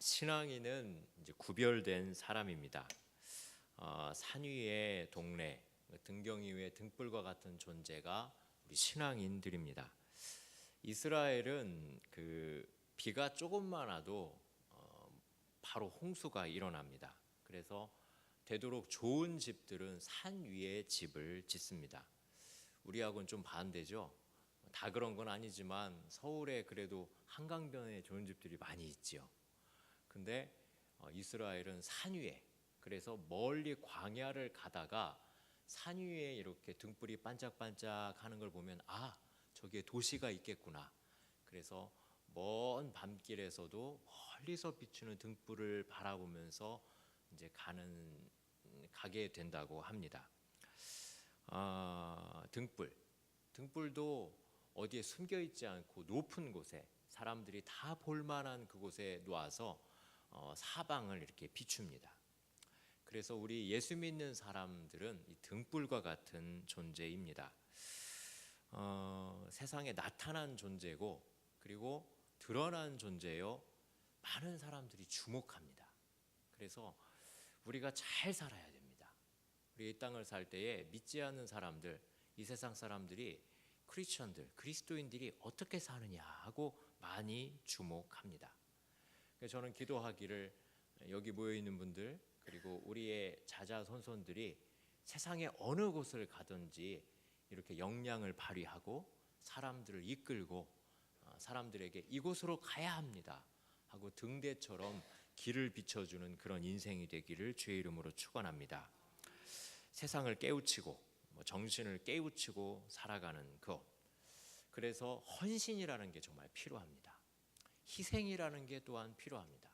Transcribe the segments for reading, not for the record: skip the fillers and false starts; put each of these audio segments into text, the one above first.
신앙인은 이제 구별된 사람입니다. 산 위의 동네, 등경 위의 등불과 같은 존재가 우리 신앙인들입니다. 이스라엘은 그 비가 조금만 와도 바로 홍수가 일어납니다. 그래서 되도록 좋은 집들은 산 위에 집을 짓습니다. 우리하고는 좀 반대죠. 다 그런 건 아니지만 서울에 그래도 한강변에 좋은 집들이 많이 있지요. 근데 이스라엘은 산 위에, 그래서 멀리 광야를 가다가 산 위에 이렇게 등불이 반짝반짝 하는 걸 보면 저기에 도시가 있겠구나. 그래서 먼 밤길에서도 멀리서 비추는 등불을 바라보면서 이제 가게 된다고 합니다. 등불도 어디에 숨겨 있지 않고 높은 곳에, 사람들이 다 볼만한 그곳에 놓아서 사방을 이렇게 비춥니다. 그래서 우리 예수 믿는 사람들은 이 등불과 같은 존재입니다. 세상에 나타난 존재고, 그리고 드러난 존재요, 많은 사람들이 주목합니다. 그래서 우리가 잘 살아야 됩니다. 우리 이 땅을 살 때에 믿지 않는 사람들, 이 세상 사람들이 크리스천들, 그리스도인들이 어떻게 사느냐 하고 많이 주목합니다. 그래서 저는 기도하기를 여기 모여 있는 분들, 그리고 우리의 자자손손들이 세상의 어느 곳을 가든지 이렇게 역량을 발휘하고 사람들을 이끌고 사람들에게 이곳으로 가야 합니다 하고 등대처럼 길을 비춰주는 그런 인생이 되기를 주의 이름으로 축원합니다. 세상을 깨우치고 정신을 깨우치고 살아가는 것, 그래서 헌신이라는 게 정말 필요합니다. 희생이라는 게 또한 필요합니다.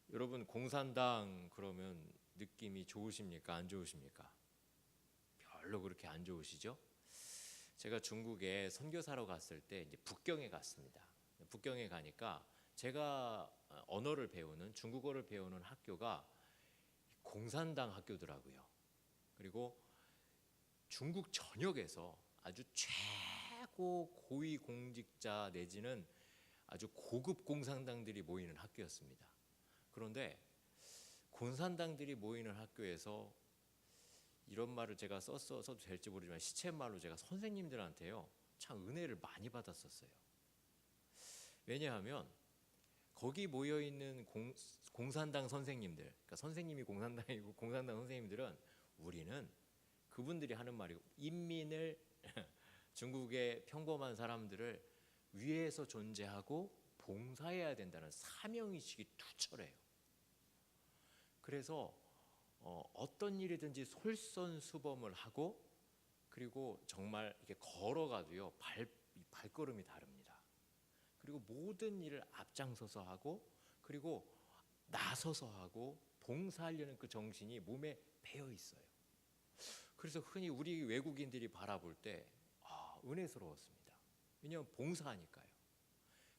여러분, 공산당 그러면 느낌이 좋으십니까? 안 좋으십니까? 별로 그렇게 안 좋으시죠? 제가 중국에 선교사로 갔을 때 이제 북경에 갔습니다. 북경에 가니까 제가 언어를 배우는, 중국어를 배우는 학교가 공산당 학교더라고요. 그리고 중국 전역에서 아주 최고 고위 공직자 내지는 아주 고급 공산당들이 모이는 학교였습니다. 그런데 공산당들이 모이는 학교에서, 이런 말을 제가 써도 될지 모르지만 시쳇말로 제가 선생님들한테요 참 은혜를 많이 받았었어요. 왜냐하면 거기 모여있는 공산당 선생님들, 그러니까 선생님이 공산당이고 공산당 선생님들은, 우리는 그분들이 하는 말이고, 인민을 중국의 평범한 사람들을 위에서 존재하고 봉사해야 된다는 사명의식이 투철해요. 그래서 어떤 일이든지 솔선수범을 하고, 그리고 정말 이렇게 걸어가도요 발걸음이 다릅니다. 그리고 모든 일을 앞장서서 하고, 그리고 나서서 하고 봉사하려는 그 정신이 몸에 배어 있어요. 그래서 흔히 우리 외국인들이 바라볼 때 은혜스러웠습니다. 왜냐하면 봉사하니까요.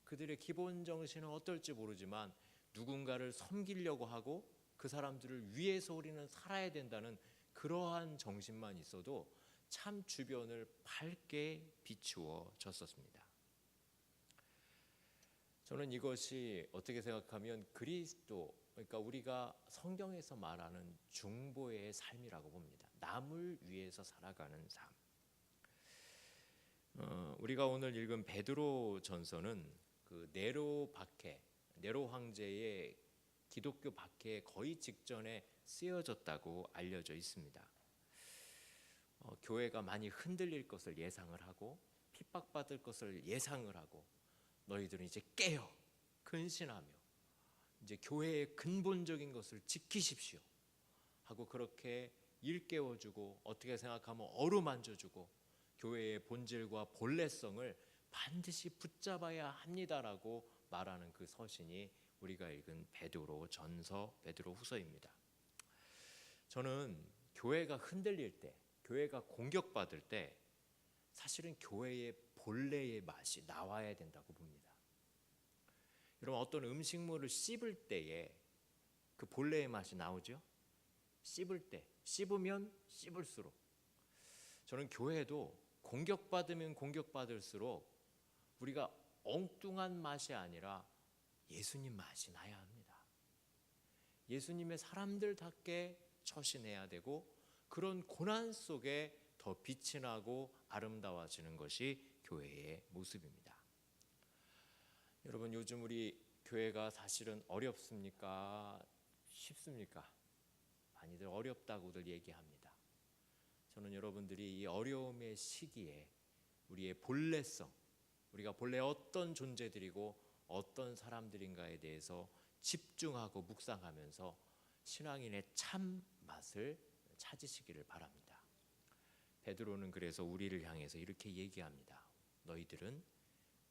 그들의 기본 정신은 어떨지 모르지만 누군가를 섬기려고 하고 그 사람들을 위해서 우리는 살아야 된다는 그러한 정신만 있어도 참 주변을 밝게 비추어 줬었습니다. 저는 이것이 어떻게 생각하면 그리스도, 그러니까 우리가 성경에서 말하는 중보의 삶이라고 봅니다. 남을 위해서 살아가는 삶. 우리가 오늘 읽은 베드로 전서는 그 네로 황제의 기독교 박해에 거의 직전에 쓰여졌다고 알려져 있습니다. 교회가 많이 흔들릴 것을 예상을 하고 핍박받을 것을 예상을 하고, 너희들은 이제 깨어 근신하며 이제 교회의 근본적인 것을 지키십시오 하고 그렇게 일깨워주고, 어떻게 생각하면 어루만져주고, 교회의 본질과 본래성을 반드시 붙잡아야 합니다라고 말하는 그 서신이 우리가 읽은 베드로 전서, 베드로 후서입니다. 저는 교회가 흔들릴 때, 교회가 공격받을 때 사실은 교회의 본래의 맛이 나와야 된다고 봅니다. 여러분, 어떤 음식물을 씹을 때에 그 본래의 맛이 나오죠? 씹을 때, 씹으면 씹을수록. 저는 교회도 공격받으면 공격받을수록 우리가 엉뚱한 맛이 아니라 예수님 맛이 나야 합니다. 예수님의 사람들답게 처신해야 되고, 그런 고난 속에 더 빛이 나고 아름다워지는 것이 교회의 모습입니다. 여러분, 요즘 우리 교회가 사실은 어렵습니까? 쉽습니까? 많이들 어렵다고들 얘기합니다. 저는 여러분들이 이 어려움의 시기에 우리의 본래성, 우리가 본래 어떤 존재들이고 어떤 사람들인가에 대해서 집중하고 묵상하면서 신앙인의 참 맛을 찾으시기를 바랍니다. 베드로는 그래서 우리를 향해서 이렇게 얘기합니다. 너희들은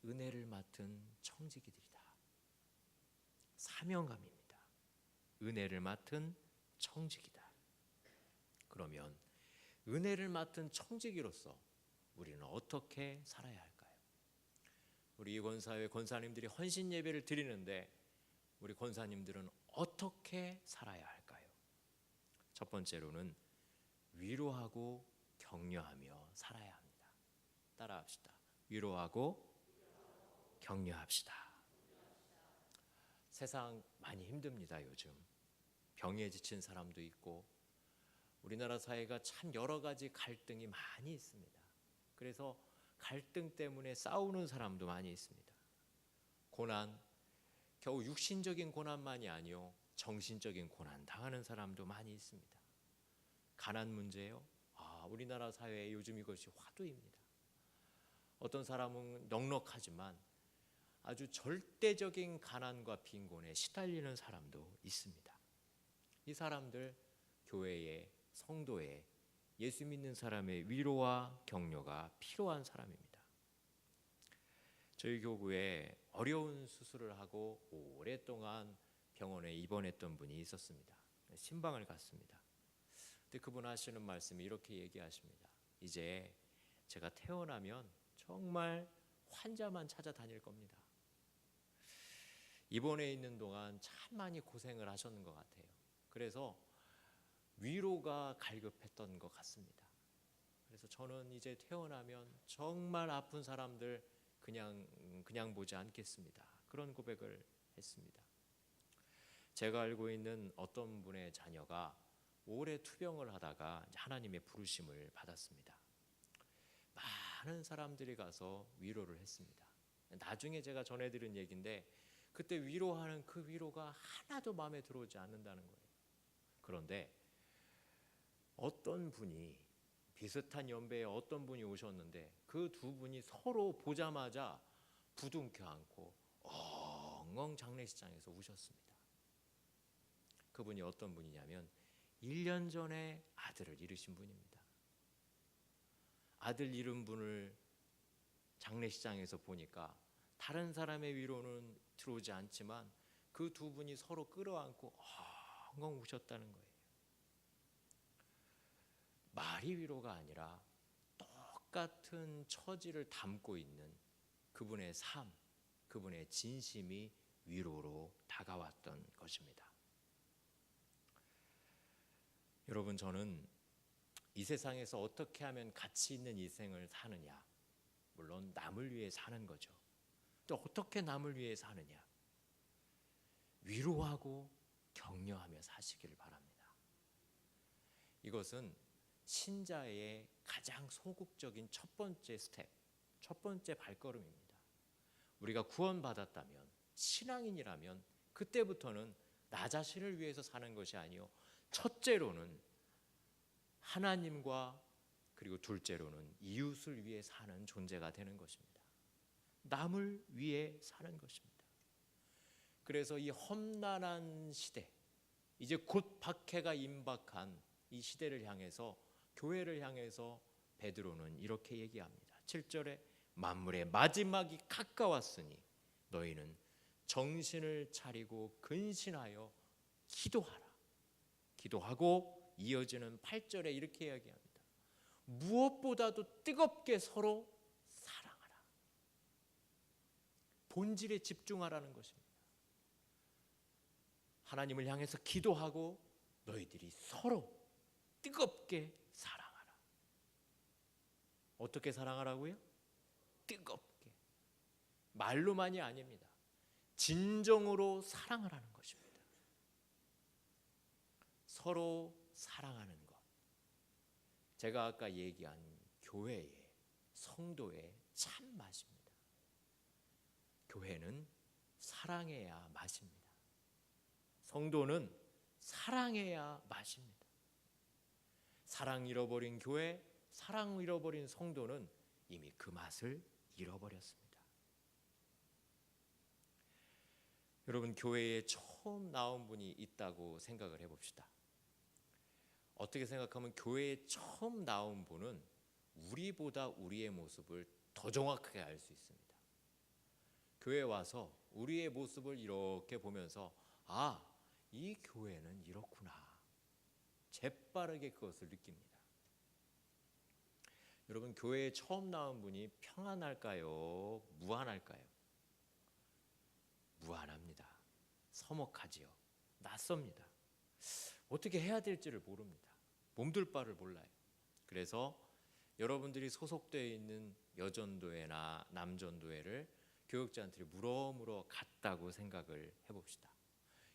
은혜를 맡은 청지기들이다. 사명감입니다. 은혜를 맡은 청지기다. 그러면 은혜를 맡은 청지기로서 우리는 어떻게 살아야 할까요? 우리 권사회 권사님들이 헌신 예배를 드리는데 우리 권사님들은 어떻게 살아야 할까요? 첫 번째로는 위로하고 격려하며 살아야 합니다. 따라합시다. 위로하고 격려합시다. 세상 많이 힘듭니다. 요즘 병에 지친 사람도 있고, 우리나라 사회가 참 여러 가지 갈등이 많이 있습니다. 그래서 갈등 때문에 싸우는 사람도 많이 있습니다. 고난, 겨우 육신적인 고난만이 아니요 정신적인 고난 당하는 사람도 많이 있습니다. 가난 문제요. 우리나라 사회에 요즘 이것이 화두입니다. 어떤 사람은 넉넉하지만 아주 절대적인 가난과 빈곤에 시달리는 사람도 있습니다. 이 사람들 교회에, 성도에, 예수 믿는 사람의 위로와 격려가 필요한 사람입니다. 저희 교구에 어려운 수술을 하고 오랫동안 병원에 입원했던 분이 있었습니다. 신방을 갔습니다. 근데 그분 하시는 말씀이 이렇게 얘기하십니다. 이제 제가 태어나면 정말 환자만 찾아다닐 겁니다. 입원해 있는 동안 참 많이 고생을 하셨는 것 같아요. 그래서 위로가 갈급했던 것 같습니다. 그래서 저는 이제 태어나면 정말 아픈 사람들 그냥 보지 않겠습니다. 그런 고백을 했습니다. 제가 알고 있는 어떤 분의 자녀가 오래 투병을 하다가 하나님의 부르심을 받았습니다. 많은 사람들이 가서 위로를 했습니다. 나중에 제가 전해드린 얘기인데, 그때 위로하는 그 위로가 하나도 마음에 들어오지 않는다는 거예요. 그런데 어떤 분이, 비슷한 연배의 어떤 분이 오셨는데 그 두 분이 서로 보자마자 부둥켜 안고 엉엉 장례식장에서 우셨습니다. 그분이 어떤 분이냐면 1년 전에 아들을 잃으신 분입니다. 아들 잃은 분을 장례식장에서 보니까 다른 사람의 위로는 들어오지 않지만 그 두 분이 서로 끌어안고 엉엉 우셨다는 거예요. 말이 위로가 아니라 똑같은 처지를 담고 있는 그분의 삶, 그분의 진심이 위로로 다가왔던 것입니다. 여러분, 저는 이 세상에서 어떻게 하면 가치 있는 인생을 사느냐, 물론 남을 위해 사는 거죠. 또 어떻게 남을 위해 사느냐, 위로하고 격려하며 사시기를 바랍니다. 이것은 신자의 가장 소극적인 첫 번째 스텝, 첫 번째 발걸음입니다. 우리가 구원받았다면, 신앙인이라면 그때부터는 나 자신을 위해서 사는 것이 아니요, 첫째로는 하나님과, 그리고 둘째로는 이웃을 위해 사는 존재가 되는 것입니다. 남을 위해 사는 것입니다. 그래서 이 험난한 시대, 이제 곧 박해가 임박한 이 시대를 향해서, 교회를 향해서 베드로는 이렇게 얘기합니다. 7절에 만물의 마지막이 가까웠으니 너희는 정신을 차리고 근신하여 기도하라. 기도하고 이어지는 8절에 이렇게 이야기합니다. 무엇보다도 뜨겁게 서로 사랑하라. 본질에 집중하라는 것입니다. 하나님을 향해서 기도하고 너희들이 서로 뜨겁게 사랑하라. 어떻게 사랑하라고요? 뜨겁게. 말로만이 아닙니다. 진정으로 사랑을 하는 것입니다. 서로 사랑하는 것. 제가 아까 얘기한 교회의, 성도의 참 맛입니다. 교회는 사랑해야 맛입니다. 성도는 사랑해야 맛입니다. 사랑 잃어버린 교회, 사랑 잃어버린 성도는 이미 그 맛을 잃어버렸습니다. 여러분, 교회에 처음 나온 분이 있다고 생각을 해봅시다. 어떻게 생각하면 교회에 처음 나온 분은 우리보다 우리의 모습을 더 정확하게 알 수 있습니다. 교회에 와서 우리의 모습을 이렇게 보면서 아, 이 교회는 이렇구나. 재빠르게 그것을 느낍니다. 여러분, 교회에 처음 나온 분이 평안할까요? 무안할까요? 무안합니다. 서먹하지요. 낯섭니다. 어떻게 해야 될지를 모릅니다. 몸둘 바를 몰라요. 그래서 여러분들이 소속되어 있는 여전도회나 남전도회를 교역자한테 물어물어 갔다고 생각을 해봅시다.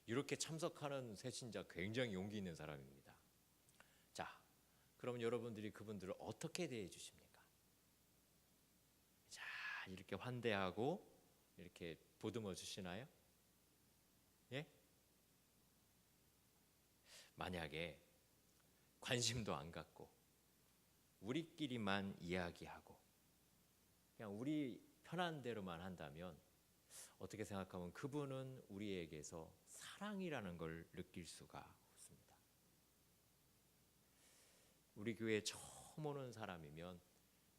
이렇게 참석하는 새신자 굉장히 용기 있는 사람입니다. 자, 그럼 여러분들이 그분들을 어떻게 대해 주십니까? 자, 이렇게 환대하고 이렇게 보듬어 주시나요? 예? 만약에 관심도 안 갖고 우리끼리만 이야기하고 그냥 우리 편한 대로만 한다면 어떻게 생각하면 그분은 우리에게서 사랑이라는 걸 느낄 수가 없습니다. 우리 교회에 처음 오는 사람이면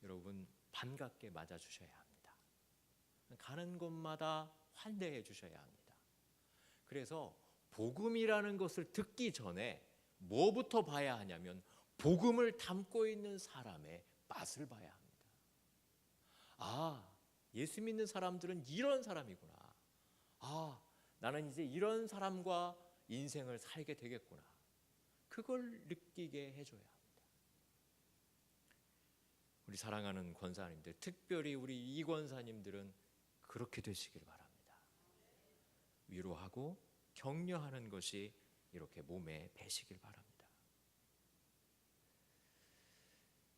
여러분 반갑게 맞아주셔야 합니다. 가는 곳마다 환대해 주셔야 합니다. 그래서 복음이라는 것을 듣기 전에 뭐부터 봐야 하냐면 복음을 담고 있는 사람의 맛을 봐야 합니다. 아, 예수 믿는 사람들은 이런 사람이구나. 아, 나는 이제 이런 사람과 인생을 살게 되겠구나. 그걸 느끼게 해줘야 합니다. 우리 사랑하는 권사님들, 특별히 우리 이 권사님들은 그렇게 되시길 바랍니다. 위로하고 격려하는 것이 이렇게 몸에 배시길 바랍니다.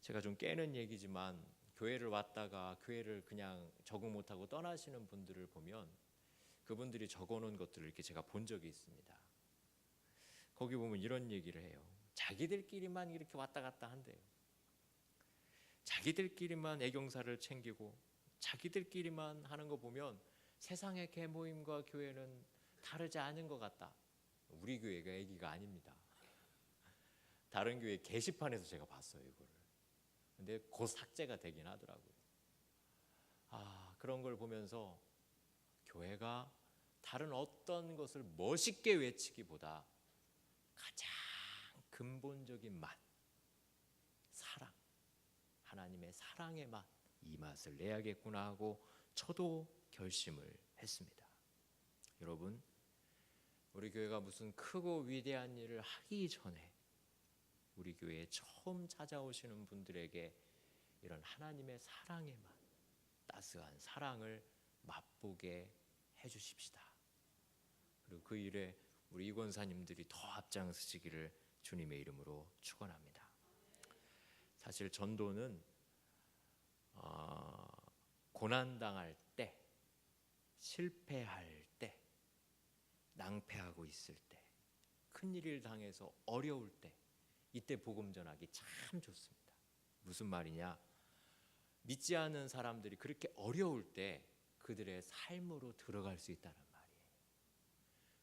제가 좀 깨는 얘기지만 교회를 왔다가 교회를 그냥 적응 못하고 떠나시는 분들을 보면 그분들이 적어놓은 것들을 이렇게 제가 본 적이 있습니다. 거기 보면 이런 얘기를 해요. 자기들끼리만 이렇게 왔다 갔다 한대요. 자기들끼리만 애경사를 챙기고 자기들끼리만 하는 거 보면 세상의 개모임과 교회는 다르지 않은 것 같다. 우리 교회가 애기가 아닙니다. 다른 교회 게시판에서 제가 봤어요, 이거를. 근데 곧 삭제가 되긴 하더라고요. 아, 그런 걸 보면서 교회가 다른 어떤 것을 멋있게 외치기보다 가장 근본적인 맛, 사랑, 하나님의 사랑의 맛, 이 맛을 내야겠구나 하고 저도 결심을 했습니다. 여러분, 우리 교회가 무슨 크고 위대한 일을 하기 전에 우리 교회에 처음 찾아오시는 분들에게 이런 하나님의 사랑의 맛, 따스한 사랑을 맛보게 해주십시다. 그리고 그 일에 우리 이 권사님들이 더 앞장서시기를 주님의 이름으로 축원합니다. 사실 전도는 고난당할 때, 실패할 때, 낭패하고 있을 때, 큰일을 당해서 어려울 때, 이때 복음 전하기 참 좋습니다. 무슨 말이냐? 믿지 않는 사람들이 그렇게 어려울 때 그들의 삶으로 들어갈 수 있다는 말이에요.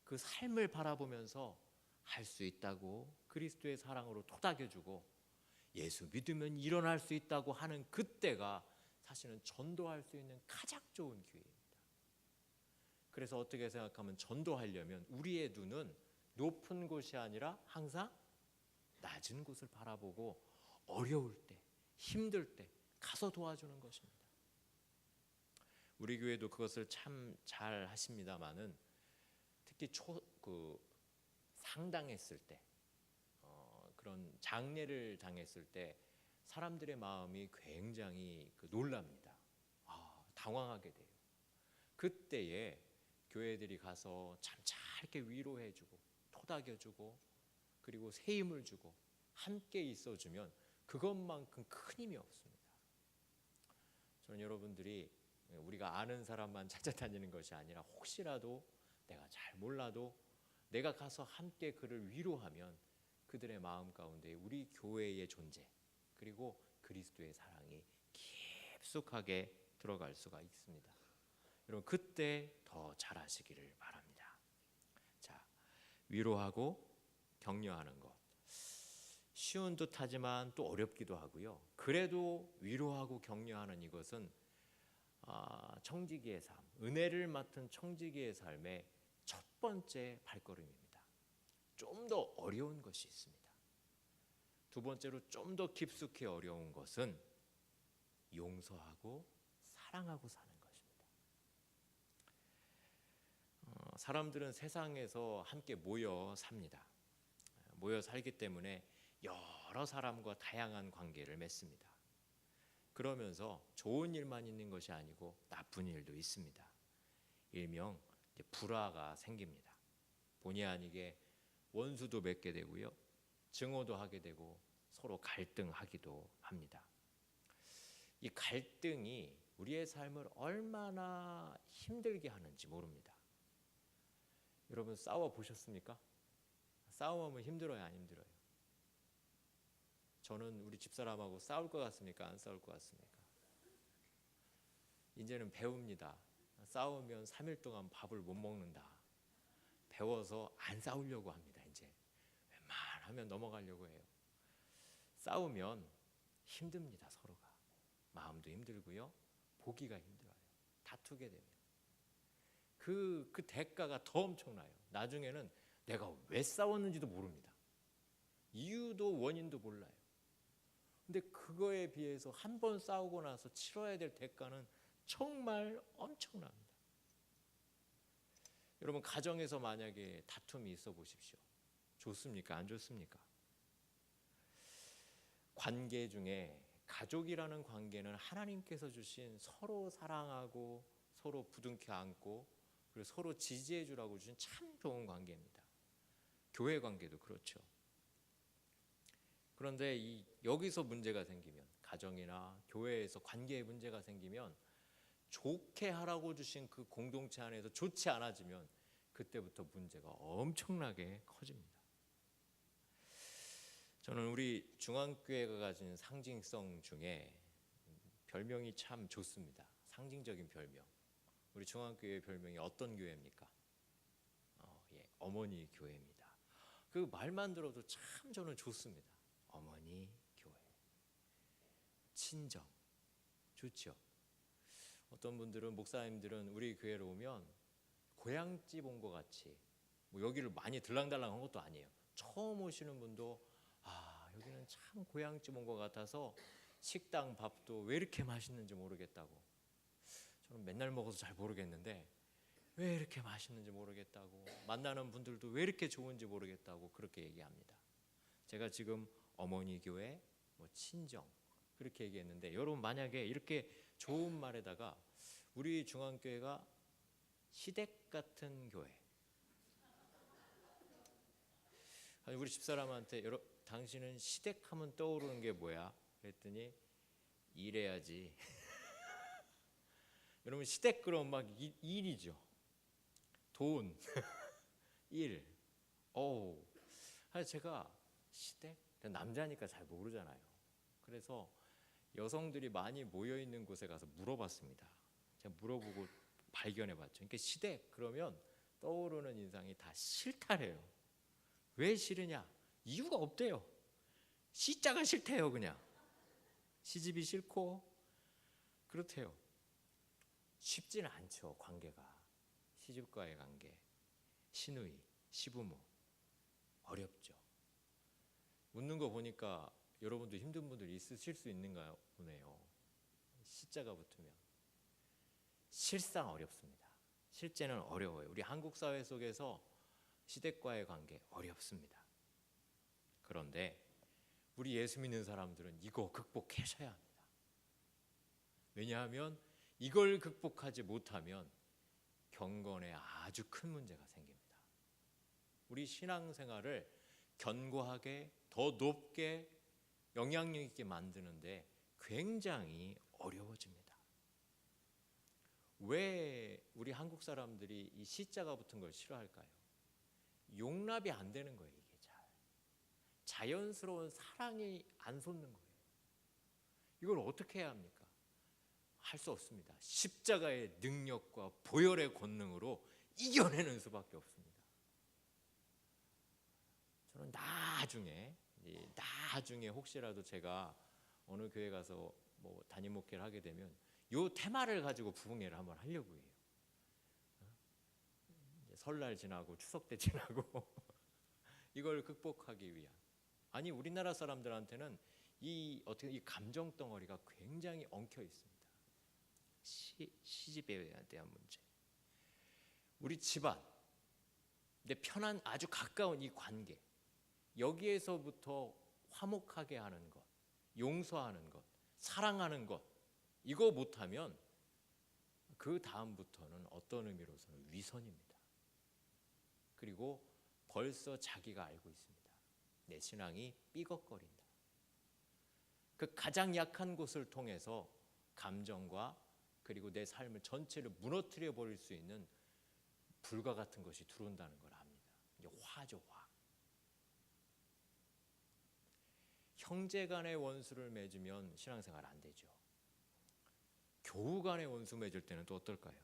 그 삶을 바라보면서 할 수 있다고 그리스도의 사랑으로 토닥여주고 예수 믿으면 일어날 수 있다고 하는 그때가 사실은 전도할 수 있는 가장 좋은 기회입니다. 그래서 어떻게 생각하면 전도하려면 우리의 눈은 높은 곳이 아니라 항상 낮은 곳을 바라보고 어려울 때, 힘들 때 가서 도와주는 것입니다. 우리 교회도 그것을 참 잘 하십니다만은 특히 상당했을 때, 그런 장례를 당했을 때 사람들의 마음이 굉장히 놀랍니다. 당황하게 돼요. 그때에 교회들이 가서 참 잘게 위로해주고 토닥여주고 그리고 새 힘을 주고 함께 있어주면 그것만큼 큰 힘이 없습니다. 저는 여러분들이 우리가 아는 사람만 찾아다니는 것이 아니라 혹시라도 내가 잘 몰라도 내가 가서 함께 그를 위로하면 그들의 마음 가운데 우리 교회의 존재 그리고 그리스도의 사랑이 깊숙하게 들어갈 수가 있습니다. 여러분 그때 더 잘하시기를 바랍니다. 자, 위로하고 격려하는 것 쉬운 듯하지만 또 어렵기도 하고요. 그래도 위로하고 격려하는 이것은 청지기의 삶, 은혜를 맡은 청지기의 삶의 첫 번째 발걸음입니다. 좀 더 어려운 것이 있습니다. 두 번째로 좀 더 깊숙이 어려운 것은 용서하고 사랑하고 사는 것입니다. 사람들은 세상에서 함께 모여 삽니다. 모여 살기 때문에 여러 사람과 다양한 관계를 맺습니다. 그러면서 좋은 일만 있는 것이 아니고 나쁜 일도 있습니다. 일명 불화가 생깁니다. 본의 아니게 원수도 맺게 되고요, 증오도 하게 되고 서로 갈등하기도 합니다. 이 갈등이 우리의 삶을 얼마나 힘들게 하는지 모릅니다. 여러분 싸워 보셨습니까? 싸움하면 힘들어요, 안 힘들어요? 저는 우리 집사람하고 싸울 것 같습니까? 안 싸울 것 같습니까? 이제는 배웁니다. 싸우면 3일 동안 밥을 못 먹는다. 배워서 안 싸우려고 합니다. 이제 웬만하면 넘어가려고 해요. 싸우면 힘듭니다. 서로가 마음도 힘들고요, 보기가 힘들어요. 다투게 되면 그 대가가 더 엄청나요. 나중에는 내가 왜 싸웠는지도 모릅니다. 이유도 원인도 몰라요. 근데 그거에 비해서 한 번 싸우고 나서 치러야 될 대가는 정말 엄청납니다. 여러분 가정에서 만약에 다툼이 있어 보십시오. 좋습니까? 안 좋습니까? 관계 중에 가족이라는 관계는 하나님께서 주신 서로 사랑하고 서로 부둥켜 안고 그리고 서로 지지해 주라고 주신 참 좋은 관계입니다. 교회 관계도 그렇죠. 그런데 여기서 문제가 생기면, 가정이나 교회에서 관계에 문제가 생기면 좋게 하라고 주신 그 공동체 안에서 좋지 않아지면 그때부터 문제가 엄청나게 커집니다. 저는 우리 중앙교회가 가진 상징성 중에 별명이 참 좋습니다. 상징적인 별명. 우리 중앙교회 별명이 어떤 교회입니까? 어머니 교회입니다. 그 말만 들어도 참 저는 좋습니다. 어머니 교회. 친정. 좋죠. 어떤 분들은, 목사님들은 우리 교회로 오면 고향집 온 것 같이, 뭐 여기를 많이 들랑달랑한 것도 아니에요. 처음 오시는 분도 여기는 참 고향집 온 것 같아서 식당 밥도 왜 이렇게 맛있는지 모르겠다고, 저는 맨날 먹어서 잘 모르겠는데 왜 이렇게 맛있는지 모르겠다고, 만나는 분들도 왜 이렇게 좋은지 모르겠다고 그렇게 얘기합니다. 제가 지금 어머니 교회, 친정 그렇게 얘기했는데, 여러분 만약에 이렇게 좋은 말에다가 우리 중앙교회가 시댁 같은 교회, 우리 집사람한테 당신은 시댁하면 떠오르는 게 뭐야? 그랬더니 일해야지. 여러분 시댁 그럼 막 일이죠. 돈, 일. 제가 시댁? 남자니까 잘 모르잖아요. 그래서 여성들이 많이 모여 있는 곳에 가서 물어봤습니다. 제가 물어보고 발견해봤죠. 그러니까 시댁 그러면 떠오르는 인상이 다 싫다래요. 왜 싫으냐? 이유가 없대요. 시자가 싫대요. 그냥 시집이 싫고 그렇대요. 쉽지는 않죠. 관계가, 시집과의 관계, 시누이, 시부모 어렵죠. 묻는 거 보니까 여러분도 힘든 분들 있으실 수 있는가 보네요. 시자가 붙으면 실상 어렵습니다. 실제는 어려워요. 우리 한국 사회 속에서 시댁과의 관계 어렵습니다. 그런데 우리 예수 믿는 사람들은 이거 극복하셔야 합니다. 왜냐하면 이걸 극복하지 못하면 경건에 아주 큰 문제가 생깁니다. 우리 신앙생활을 견고하게 더 높게 영향력 있게 만드는데 굉장히 어려워집니다. 왜 우리 한국 사람들이 이 시자가 붙은 걸 싫어할까요? 용납이 안 되는 거예요. 이게 자연스러운 사랑이 안 솟는 거예요. 이걸 어떻게 해야 합니까? 할 수 없습니다. 십자가의 능력과 보혈의 권능으로 이겨내는 수밖에 없습니다. 저는 나중에 혹시라도 제가 어느 교회 가서 뭐 담임 목회를 하게 되면 요 테마를 가지고 부흥회를 한번 하려고 해요. 설날 지나고 추석 때 지나고 이걸 극복하기 위한. 아니 우리나라 사람들한테는 이 감정 덩어리가 굉장히 엉켜 있습니다. 시집에 대한 문제, 우리 집안, 내 편한 아주 가까운 이 관계, 여기에서부터 화목하게 하는 것, 용서하는 것, 사랑하는 것, 이거 못하면 그 다음부터는 어떤 의미로서는 위선입니다. 그리고 벌써 자기가 알고 있습니다. 내 신앙이 삐걱거린다. 그 가장 약한 곳을 통해서 감정과 그리고 내 삶을 전체를 무너뜨려 버릴 수 있는 불과 같은 것이 들어온다는 걸 압니다. 이제 화죠, 화. 형제 간의 원수를 맺으면 신앙생활 안 되죠. 교우 간의 원수 맺을 때는 또 어떨까요?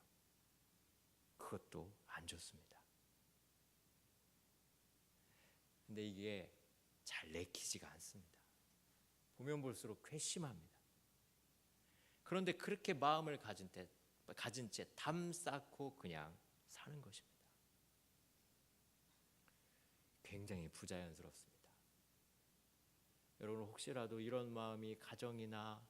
그것도 안 좋습니다. 근데 이게 잘 내키지가 않습니다. 보면 볼수록 괘씸합니다. 그런데 그렇게 마음을 가진 채 담 쌓고 그냥 사는 것입니다. 굉장히 부자연스럽습니다. 여러분 혹시라도 이런 마음이 가정이나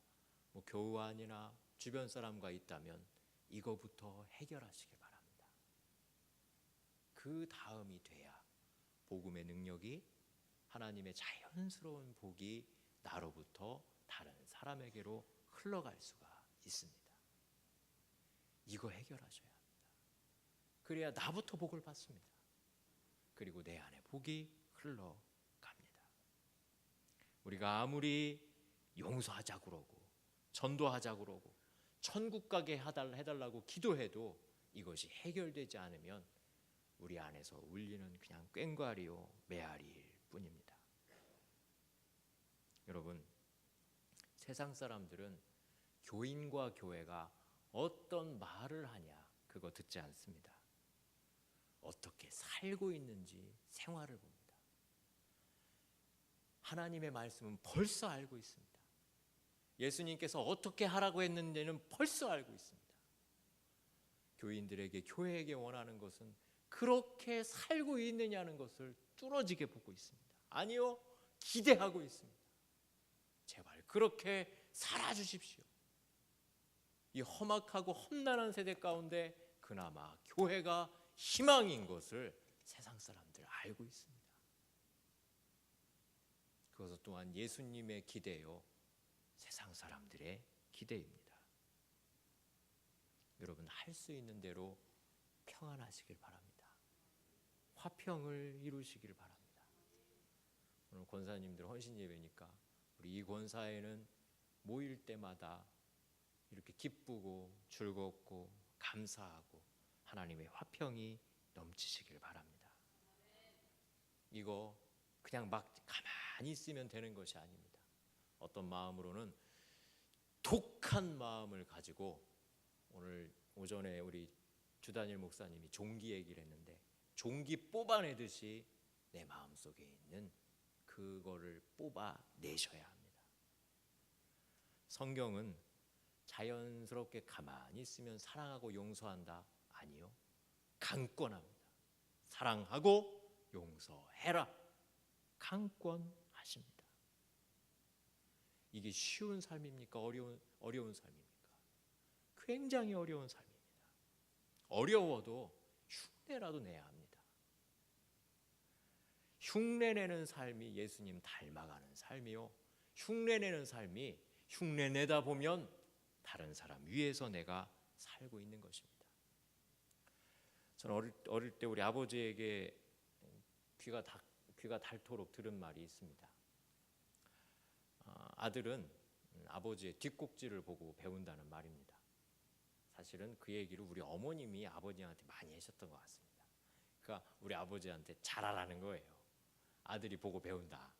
뭐 교우 안이나 주변 사람과 있다면 이거부터 해결하시길 바랍니다. 그 다음이 돼야 복음의 능력이, 하나님의 자연스러운 복이 나로부터 다른 사람에게로 흘러갈 수가 있습니다. 이거 해결하셔야 합니다. 그래야 나부터 복을 받습니다. 그리고 내 안에 복이 흘러갑니다. 우리가 아무리 용서하자 그러고 전도하자 그러고 천국 가게 해달라고 기도해도 이것이 해결되지 않으면 우리 안에서 울리는 그냥 꽹과리요 메아리일 뿐입니다. 여러분, 세상 사람들은 교인과 교회가 어떤 말을 하냐 그거 듣지 않습니다. 어떻게 살고 있는지 생활을 봅니다. 하나님의 말씀은 벌써 알고 있습니다. 예수님께서 어떻게 하라고 했는지는 벌써 알고 있습니다. 교인들에게, 교회에게 원하는 것은 그렇게 살고 있느냐는 것을 뚫어지게 보고 있습니다. 아니요, 기대하고 있습니다. 제발 그렇게 살아주십시오. 이 험악하고 험난한 세대 가운데 그나마 교회가 희망인 것을 세상 사람들 알고 있습니다. 그것은 또한 예수님의 기대요, 세상 사람들의 기대입니다. 여러분, 할 수 있는 대로 평안하시길 바랍니다. 화평을 이루시길 바랍니다. 오늘 권사님들 헌신 예배니까 우리 이 권사회는 모일 때마다 이렇게 기쁘고 즐겁고 감사하고 하나님의 화평이 넘치시길 바랍니다. 이거 그냥 막 가만히 있으면 되는 것이 아닙니다. 어떤 마음으로는 독한 마음을 가지고, 오늘 오전에 우리 주단일 목사님이 종기 얘기를 했는데 종기 뽑아내듯이 내 마음속에 있는 그거를 뽑아내셔야 합니다. 성경은 자연스럽게 가만히 있으면 사랑하고 용서한다? 아니요, 강권합니다. 사랑하고 용서해라, 강권하십니다. 이게 쉬운 삶입니까? 어려운 삶입니까? 굉장히 어려운 삶입니다. 어려워도 흉내라도 내야 합니다. 흉내내는 삶이 예수님 닮아가는 삶이요, 흉내내는 삶이 흉내내다 보면 다른 사람 위에서 내가 살고 있는 것입니다. 저는 어릴 때 우리 아버지에게 귀가 닳도록 들은 말이 있습니다. 아들은 아버지의 뒷꼭지를 보고 배운다는 말입니다. 사실은 그 얘기를 우리 어머님이 아버지한테 많이 하셨던 것 같습니다. 그러니까 우리 아버지한테 잘하라는 거예요. 아들이 보고 배운다.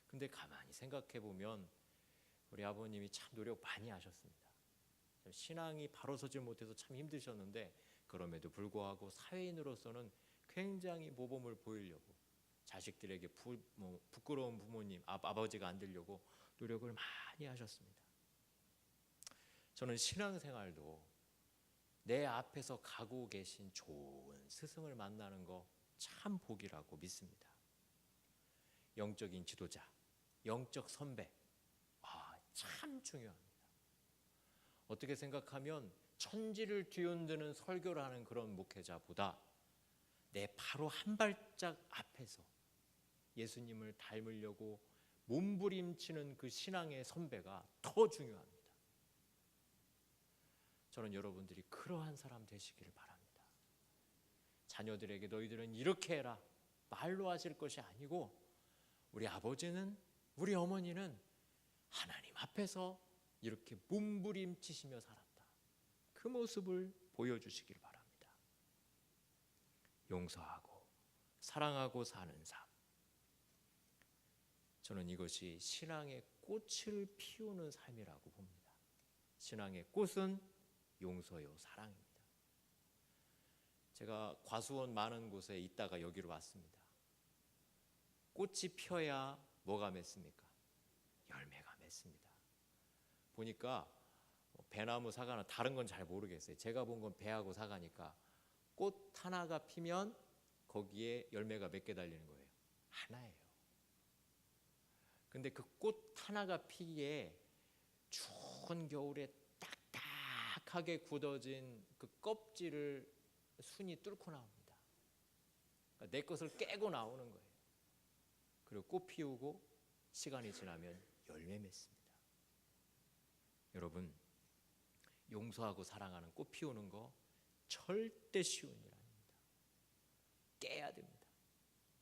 근데 가만히 생각해 보면 우리 아버님이 참 노력 많이 하셨습니다. 신앙이 바로 서질 못해서 참 힘드셨는데 그럼에도 불구하고 사회인으로서는 굉장히 모범을 보이려고 자식들에게 부끄러운 부모님, 아버지가 안 되려고 노력을 많이 하셨습니다. 저는 신앙생활도 내 앞에서 가고 계신 좋은 스승을 만나는 거 참 복이라고 믿습니다. 영적인 지도자, 영적 선배, 참 중요합니다. 어떻게 생각하면 천지를 뒤흔드는 설교를 하는 그런 목회자보다 내 바로 한 발짝 앞에서 예수님을 닮으려고 몸부림치는 그 신앙의 선배가 더 중요합니다. 저는 여러분들이 그러한 사람 되시기를 바랍니다. 자녀들에게 너희들은 이렇게 해라 말로 하실 것이 아니고 우리 아버지는, 우리 어머니는 하나님 앞에서 이렇게 몸부림치시며 살았다. 그 모습을 보여주시길 바랍니다. 용서하고 사랑하고 사는 삶. 저는 이것이 신앙의 꽃을 피우는 삶이라고 봅니다. 신앙의 꽃은 용서요, 사랑입니다. 제가 과수원 많은 곳에 있다가 여기로 왔습니다. 꽃이 펴야 뭐가 맺습니까? 열매가 맺습니다. 보니까 배나무, 사과나 다른 건 잘 모르겠어요. 제가 본 건 배하고 사과니까 꽃 하나가 피면 거기에 열매가 몇 개 달리는 거예요? 하나예요. 근데 그 꽃 하나가 피기에 추운 겨울에 딱딱하게 굳어진 그 껍질을 순이 뚫고 나옵니다. 그러니까 내 것을 깨고 나오는 거예요. 그리고 꽃 피우고 시간이 지나면 열매 맺습니다. 여러분, 용서하고 사랑하는 꽃 피우는 거 절대 쉬운 일 아닙니다. 깨야 됩니다.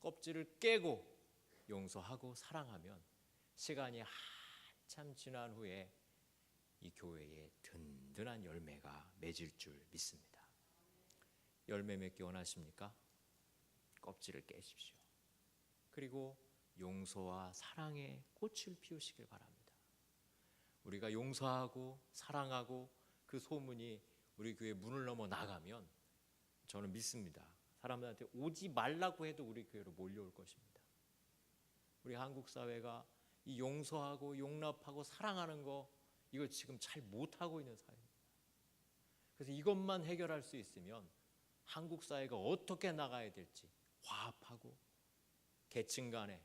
껍질을 깨고 용서하고 사랑하면 시간이 한참 지난 후에 이 교회에 든든한 열매가 맺을 줄 믿습니다. 열매 맺기 원하십니까? 껍질을 깨십시오. 그리고 용서와 사랑의 꽃을 피우시길 바랍니다. 우리가 용서하고 사랑하고 그 소문이 우리 교회 문을 넘어 나가면 저는 믿습니다. 사람들한테 오지 말라고 해도 우리 교회로 몰려올 것입니다. 우리 한국 사회가 이 용서하고 용납하고 사랑하는 거 이거 지금 잘 못하고 있는 사회입니다. 그래서 이것만 해결할 수 있으면 한국 사회가 어떻게 나가야 될지 화합하고 계층 간에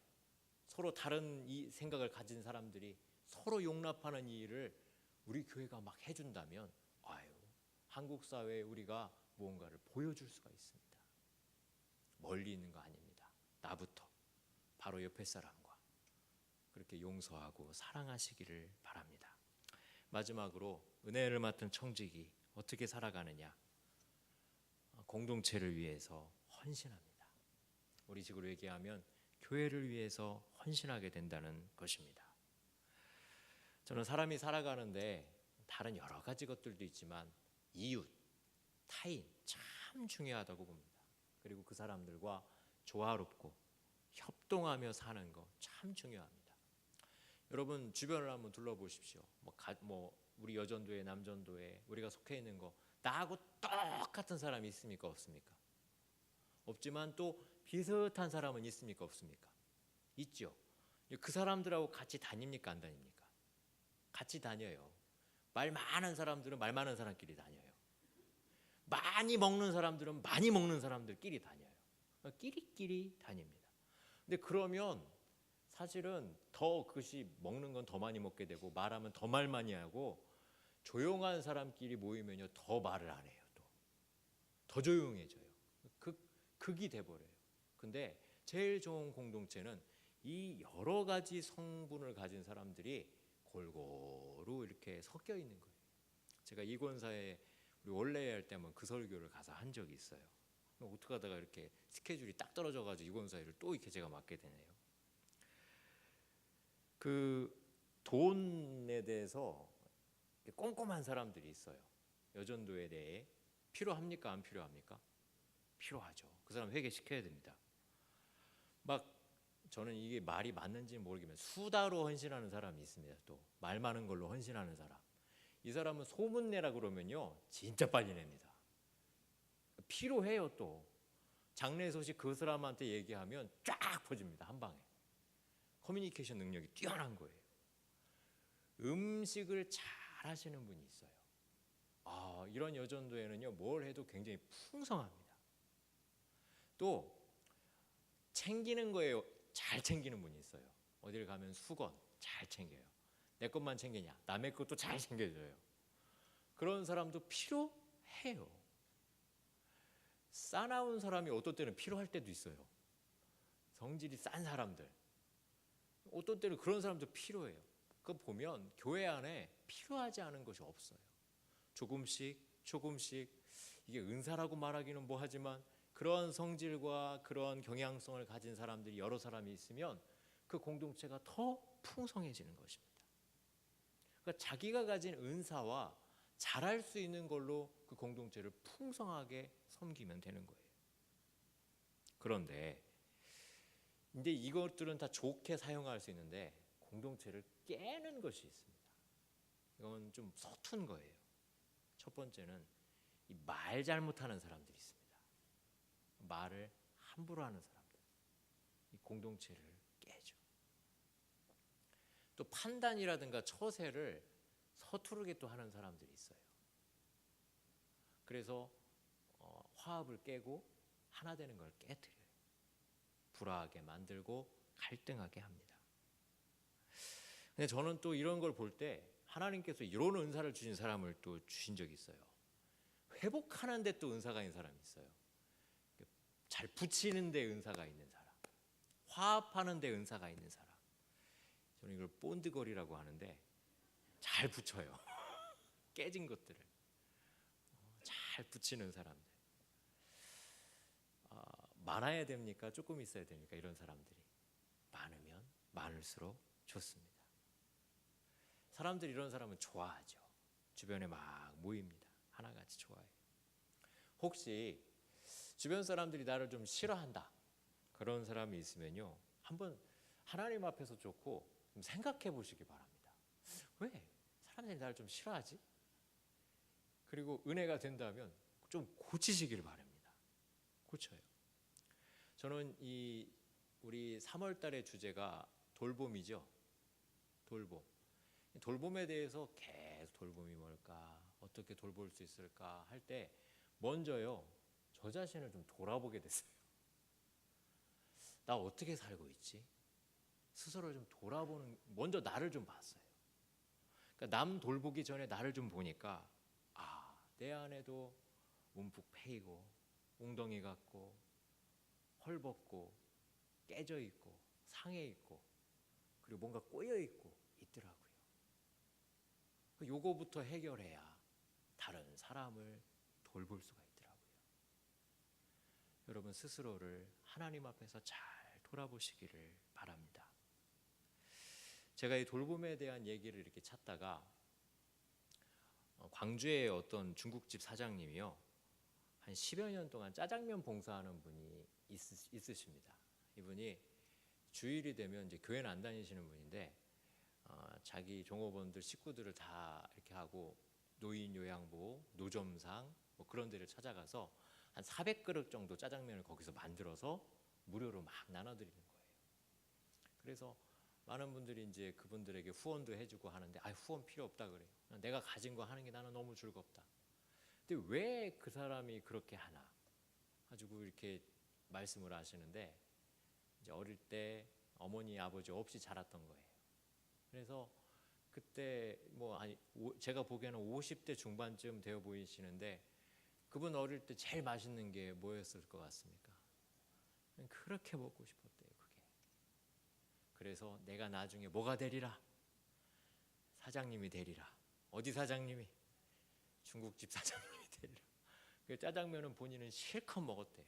서로 다른 이 생각을 가진 사람들이 서로 용납하는 이 일을 우리 교회가 막 해준다면 한국 사회에 우리가 무언가를 보여줄 수가 있습니다. 멀리 있는 거 아닙니다. 나부터 바로 옆에 사람과 그렇게 용서하고 사랑하시기를 바랍니다. 마지막으로 은혜를 맡은 청직이 어떻게 살아가느냐? 공동체를 위해서 헌신합니다. 우리 식으로 얘기하면 교회를 위해서 헌신하게 된다는 것입니다. 저는 사람이 살아가는데 다른 여러 가지 것들도 있지만 이웃, 타인 참 중요하다고 봅니다. 그리고 그 사람들과 조화롭고 협동하며 사는 거 참 중요합니다. 여러분 주변을 한번 둘러보십시오. 우리 여전도회, 남전도회 우리가 속해 있는 거 나하고 똑같은 사람이 있습니까? 없습니까? 없지만 또 비슷한 사람은 있습니까? 없습니까? 있죠. 그 사람들하고 같이 다닙니까? 안 다닙니까? 같이 다녀요. 말 많은 사람들은 말 많은 사람끼리 다녀요. 많이 먹는 사람들은 많이 먹는 사람들끼리 다녀요. 끼리끼리 다닙니다. 근데 그러면 사실은 더 그것이 먹는 건 더 많이 먹게 되고 말하면 더 말 많이 하고 조용한 사람끼리 모이면요 더 말을 안 해요. 더 조용해져요. 극이 돼버려요. 근데 제일 좋은 공동체는 이 여러 가지 성분을 가진 사람들이 골고루 이렇게 섞여 있는 거예요. 제가 이권사에 우리 원래 할 때 한번 그 설교를 가서 한 적이 있어요. 어떻게 하다가 이렇게 스케줄이 딱 떨어져가지고 이권사회를 또 이렇게 제가 맡게 되네요. 그 돈에 대해서 꼼꼼한 사람들이 있어요. 여전도에 대해 필요합니까? 안 필요합니까? 필요하죠. 그 사람 회개시켜야 됩니다. 막 저는 이게 말이 맞는지는 모르겠지만 수다로 헌신하는 사람이 있습니다. 또 말 많은 걸로 헌신하는 사람. 이 사람은 소문내라 그러면요 진짜 빨리 냅니다. 필요해요. 또 장래 소식 그 사람한테 얘기하면 쫙 퍼집니다. 한 방에. 커뮤니케이션 능력이 뛰어난 거예요. 음식을 잘 하시는 분이 있어요. 이런 여전도에는요 뭘 해도 굉장히 풍성합니다. 또 챙기는 거에 잘 챙기는 분이 있어요. 어디를 가면 수건 잘 챙겨요. 내 것만 챙기냐? 남의 것도 잘 챙겨줘요. 그런 사람도 필요해요. 싸나운 사람이 어떤 때는 필요할 때도 있어요. 성질이 싼 사람들. 어떤 때는 그런 사람도 필요해요. 그거 보면 교회 안에 필요하지 않은 것이 없어요. 조금씩 이게 은사라고 말하기는 뭐하지만 그런 성질과 그런 경향성을 가진 사람들이 여러 사람이 있으면 그 공동체가 더 풍성해지는 것입니다. 그러니까 자기가 가진 은사와 잘할 수 있는 걸로 그 공동체를 풍성하게 섬기면 되는 거예요. 그런데 이제 이것들은 다 좋게 사용할 수 있는데 공동체를 깨는 것이 있습니다. 이건 좀 서툰 거예요. 첫 번째는 이 말 잘못하는 사람들이 있습니다. 말을 함부로 하는 사람들. 이 공동체를 깨죠. 또 판단이라든가 처세를 서투르게 또 하는 사람들이 있어요. 그래서 화합을 깨고 하나 되는 걸 깨뜨려요. 불화하게 만들고 갈등하게 합니다. 근데 저는 또 이런 걸 볼 때 하나님께서 이런 은사를 주신 사람을 또 주신 적이 있어요. 회복하는 데 또 은사가 있는 사람이 있어요. 잘 붙이는 데 은사가 있는 사람, 화합하는 데 은사가 있는 사람. 저는 이걸 본드거리라고 하는데 잘 붙여요. 깨진 것들을 잘 붙이는 사람들. 많아야 됩니까? 조금 있어야 됩니까? 이런 사람들이 많으면 많을수록 좋습니다. 사람들이 이런 사람은 좋아하죠. 주변에 막 모입니다. 하나같이 좋아해요. 혹시 주변 사람들이 나를 좀 싫어한다 그런 사람이 있으면요 한번 하나님 앞에서 좋고 좀 생각해 보시기 바랍니다. 왜 사람들이 나를 좀 싫어하지? 그리고 은혜가 된다면 좀 고치시길 바랍니다. 고쳐요. 저는 우리 3월 달의 주제가 돌봄이죠. 돌봄에 대해서 계속 돌봄이 뭘까? 어떻게 돌볼 수 있을까? 할 때 먼저요. 저 자신을 좀 돌아보게 됐어요. 나 어떻게 살고 있지? 스스로 좀 돌아보는, 먼저 나를 좀 봤어요. 그러니까 남 돌보기 전에 나를 좀 보니까 내 안에도 움푹 패이고 웅덩이 같고 헐벗고 깨져 있고 상해 있고 그리고 뭔가 꼬여 있고 있더라고요. 요거부터 해결해야 다른 사람을 돌볼 수가 있더라고요. 여러분 스스로를 하나님 앞에서 잘 돌아보시기를 바랍니다. 제가 이 돌봄에 대한 얘기를 이렇게 찾다가 광주의 어떤 중국집 사장님이요 한 10여 년 동안 짜장면 봉사하는 분이 있으십니다. 이분이 주일이 되면 이제 교회는 안 다니시는 분인데 자기 종업원들 식구들을 다 이렇게 하고 노인 요양보, 노점상 뭐 그런 데를 찾아가서 한 400그릇 정도 짜장면을 거기서 만들어서 무료로 막 나눠드리는 거예요. 그래서 많은 분들이 이제 그분들에게 후원도 해주고 하는데 후원 필요 없다 그래요. 내가 가진 거 하는 게 나는 너무 즐겁다. 근데 왜 그 사람이 그렇게 하나 가지고 이렇게 말씀을 하시는데 이제 어릴 때 어머니 아버지 없이 자랐던 거예요. 그래서 그때 제가 보기에는 50대 중반쯤 되어 보이시는데 그분 어릴 때 제일 맛있는 게 뭐였을 것 같습니까? 그렇게 먹고 싶었대요. 그게. 그래서 내가 나중에 뭐가 되리라? 사장님이 되리라. 어디 사장님이? 중국집 사장님이 되리라. 그 짜장면은 본인은 실컷 먹었대요.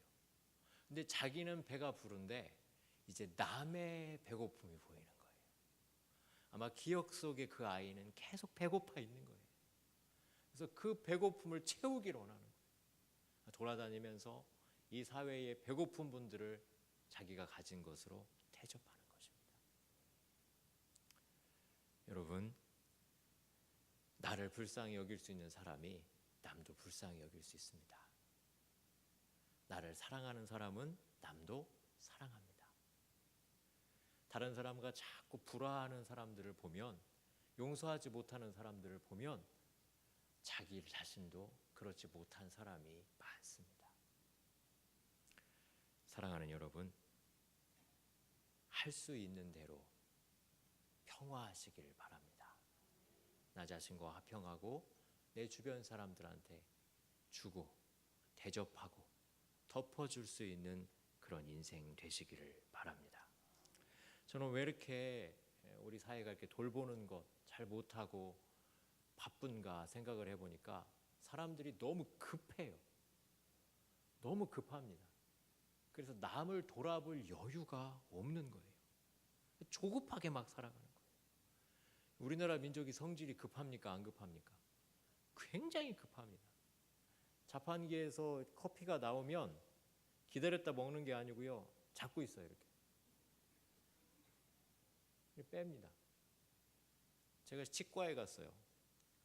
근데 자기는 배가 부른데 이제 남의 배고픔이 보이는 거예요. 아마 기억 속에 그 아이는 계속 배고파 있는 거예요. 그래서 그 배고픔을 채우기를 원하는 거예요. 돌아다니면서 이 사회의 배고픈 분들을 자기가 가진 것으로 대접하는 것입니다. 여러분, 나를 불쌍히 여길 수 있는 사람이 남도 불쌍히 여길 수 있습니다. 나를 사랑하는 사람은 남도 사랑합니다. 다른 사람과 자꾸 불화하는 사람들을 보면, 용서하지 못하는 사람들을 보면 자기 자신도 그렇지 못한 사람이 많습니다. 사랑하는 여러분, 할 수 있는 대로 평화하시길 바랍니다. 나 자신과 화평하고 내 주변 사람들한테 주고 대접하고 덮어줄 수 있는 그런 인생 되시기를 바랍니다. 저는 왜 이렇게 우리 사회가 이렇게 돌보는 것 잘 못하고 바쁜가 생각을 해보니까 사람들이 너무 급해요. 너무 급합니다. 그래서 남을 돌아볼 여유가 없는 거예요. 조급하게 막 살아가는 거예요. 우리나라 민족이 성질이 급합니까? 안 급합니까? 굉장히 급합니다. 자판기에서 커피가 나오면 기다렸다 먹는 게 아니고요. 잡고 있어요. 이렇게 뺍니다. 제가 치과에 갔어요.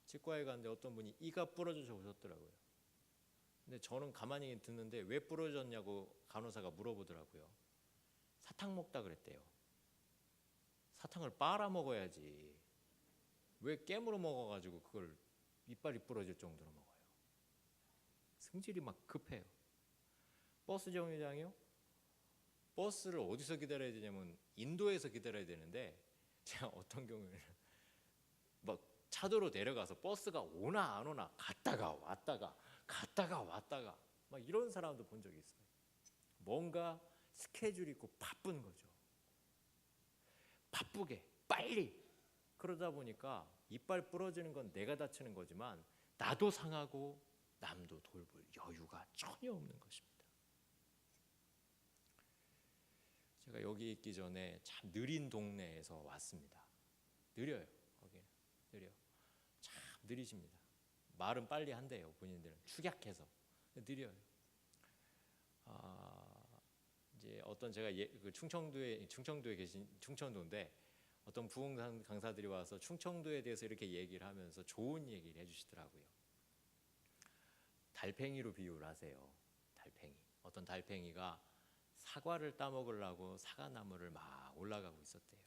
치과에 갔는데 어떤 분이 이가 부러져서 오셨더라고요. 근데 저는 가만히 듣는데 왜 부러졌냐고 간호사가 물어보더라고요. 사탕 먹다 그랬대요. 사탕을 빨아 먹어야지. 왜 깨물어 먹어가지고 그걸 이빨이 부러질 정도로 먹어요. 성질이 막 급해요. 버스 정류장이요? 버스를 어디서 기다려야 되냐면 인도에서 기다려야 되는데 제가 어떤 경우에는 막 차도로 내려가서 버스가 오나 안 오나 갔다가 왔다가 막 이런 사람도 본 적이 있어요. 뭔가 스케줄이 있고 바쁜 거죠. 바쁘게 빨리 그러다 보니까 이빨 부러지는 건 내가 다치는 거지만 나도 상하고 남도 돌볼 여유가 전혀 없는 것입니다. 제가 여기 있기 전에 참 느린 동네에서 왔습니다. 느려요. 거기는 느려. 참 느리십니다. 말은 빨리 한대요. 본인들은 축약해서 느려요. 이제 어떤 제가 그 충청도에 계신 충청도인데 어떤 부흥 강사들이 와서 충청도에 대해서 이렇게 얘기를 하면서 좋은 얘기를 해주시더라고요. 달팽이로 비유를 하세요. 달팽이. 어떤 달팽이가 사과를 따먹으려고 사과나무를 막 올라가고 있었대요.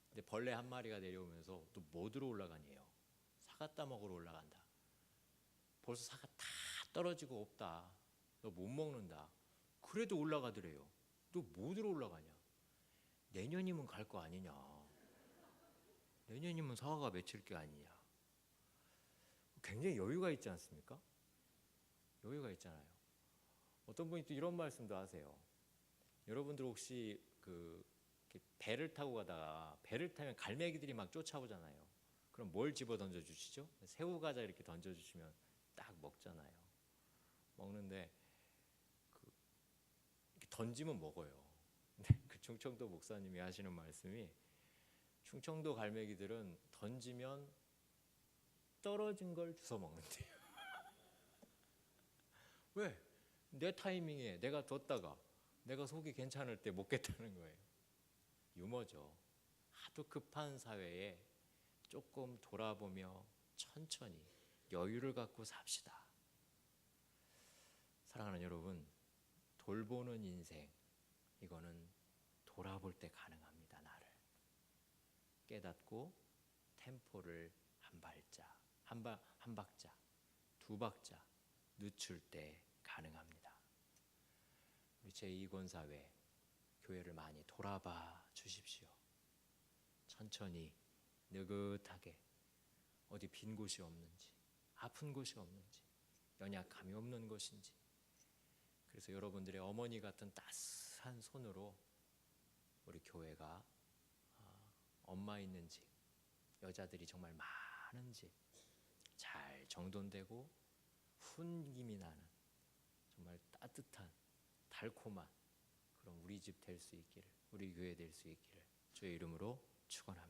근데 벌레 한 마리가 내려오면서 또 뭐 들어 올라가니에요? 사과 따먹으러 올라간다. 벌써 사과 다 떨어지고 없다. 너 못 먹는다. 그래도 올라가더래요. 너 뭐 들어 올라가냐? 내년이면 갈 거 아니냐. 내년이면 사과가 맺힐 게 아니냐. 굉장히 여유가 있지 않습니까? 여유가 있잖아요. 어떤 분이 또 이런 말씀도 하세요. 여러분들 혹시 배를 타고 가다가 배를 타면 갈매기들이 막 쫓아오잖아요. 그럼 뭘 집어 던져 주시죠? 새우 과자 이렇게 던져 주시면 딱 먹잖아요. 먹는데 이렇게 던지면 먹어요. 근데 그 충청도 목사님이 하시는 말씀이 충청도 갈매기들은 던지면 떨어진 걸 주워 먹는데요. 왜? 내 타이밍에 내가 뒀다가 내가 속이 괜찮을 때 먹겠다는 거예요. 유머죠. 하도 급한 사회에 조금 돌아보며 천천히 여유를 갖고 삽시다. 사랑하는 여러분, 돌보는 인생, 이거는 돌아볼 때 가능합니다. 나를 깨닫고 템포를 한 박자, 두 박자 늦출 때 가능합니다. 우리 제2권사회 교회를 많이 돌아봐 주십시오. 천천히 느긋하게 어디 빈 곳이 없는지, 아픈 곳이 없는지, 연약함이 없는 것인지. 그래서 여러분들의 어머니 같은 따스한 손으로 우리 교회가 엄마 있는 집, 여자들이 정말 많은 집, 잘 정돈되고 훈김이 나는 정말 따뜻한 달콤한 그런 우리 집 될 수 있기를, 우리 교회 될 수 있기를 주의 이름으로 축원합니다.